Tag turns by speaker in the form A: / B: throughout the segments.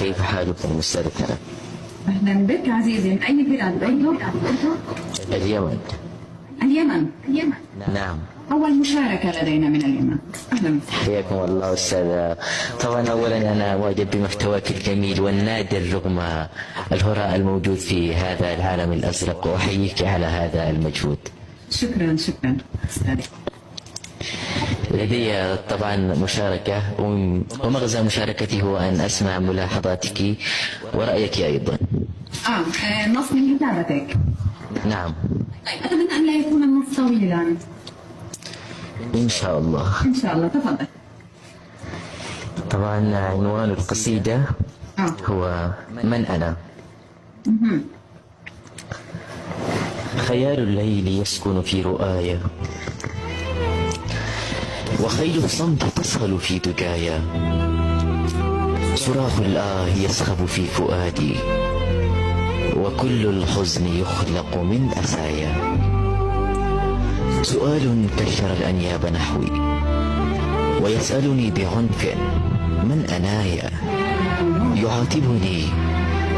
A: كيف حالكم أستاذ كرم؟
B: أهلا بك عزيزي، من أي بلاد أنت؟
A: اليمن.
B: اليمن.
A: نعم.
B: أول مشاركة لدينا من اليمن. أهلا بك.
A: حياكم الله أستاذ. طبعا أولا أنا معجب بمحتواك الجميل والنادر رغم الهراء الموجود في هذا العالم الأزرق، وأحييك على هذا المجهود.
B: شكرا أستاذي.
A: لدي طبعا مشاركة، ومغزى مشاركتي هو أن أسمع ملاحظاتك ورأيك أيضا.
B: نص من كتابتك.
A: نعم.
B: طيب أتمنى أن لا يكون النص طويلا.
A: إن شاء الله.
B: إن شاء الله، تفضل.
A: طبعا عنوان القصيدة هو من أنا. خيال الليل يسكن في رؤايا، وخيل الصمت تصهل في دجايا، صراخ الآه يسخب في فؤادي، وكل الحزن يخلق من أسايا. سؤال كشر الأنياب نحوي، ويسألني بعنف من أنايا.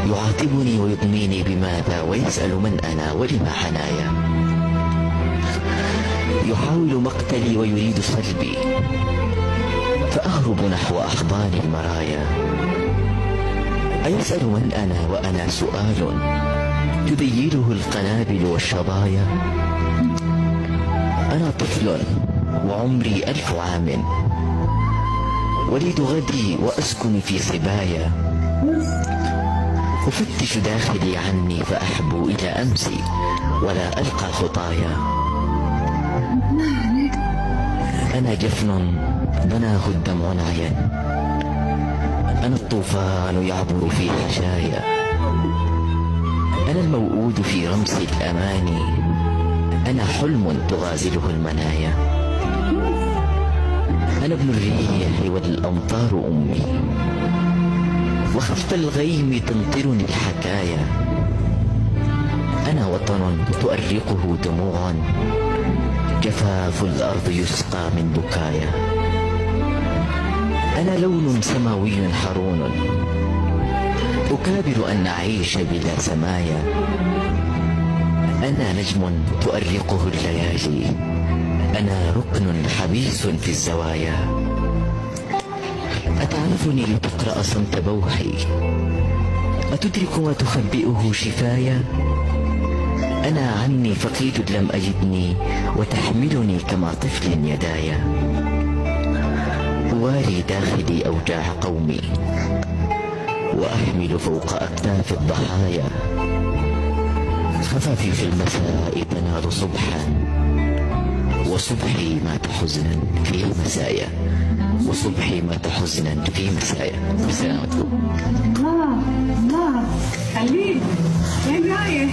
A: يعاتبني ويضنيني بماذا، ويسأل من أنا ولما حنايا. يحاول مقتلي ويريد صلبي، فأهرب نحو أحضان المرايا. أيسأل من أنا وأنا سؤال تذيله القنابل والشظايا. أنا طفل وعمري 1000 عام، وليد غدي وأسكن في صبايا. أفتش داخلي عني فأحبو إلى أمسي، ولا ألقى خطايا. أنا جفن بناه الدمع نعيا، أنا الطوفان يعبر في حشايا. أنا الموؤود في رمس الأماني، أنا حلم تغازله المنايا. أنا ابن الريح والأمطار أمي، وخفت الغيم تمطرني الحكايا. أنا وطن تؤرقه دموع، جفاف الأرض يسقى من بكايا. أنا لون سماوي حرون، أكابر أن أعيش بلا سمايا. أنا نجم تؤرقه الليالي، أنا ركن حبيس في الزوايا. أتعرفني لتقرأ صمت بوحي، أتدرك ما تخبئه شفايا. أنا عني فقيد لم أجدني، وتحملني كما طفل يدايا. أواري داخلي أوجاع قومي، وأحمل فوق أكتاف الضحايا. خفافي في المساء تنال صبحا، وصبحي مات حزنا في مسايا. وصبحي مات حزنا في مسايا. بسلامتكم.
B: الله خليل، وين رايح؟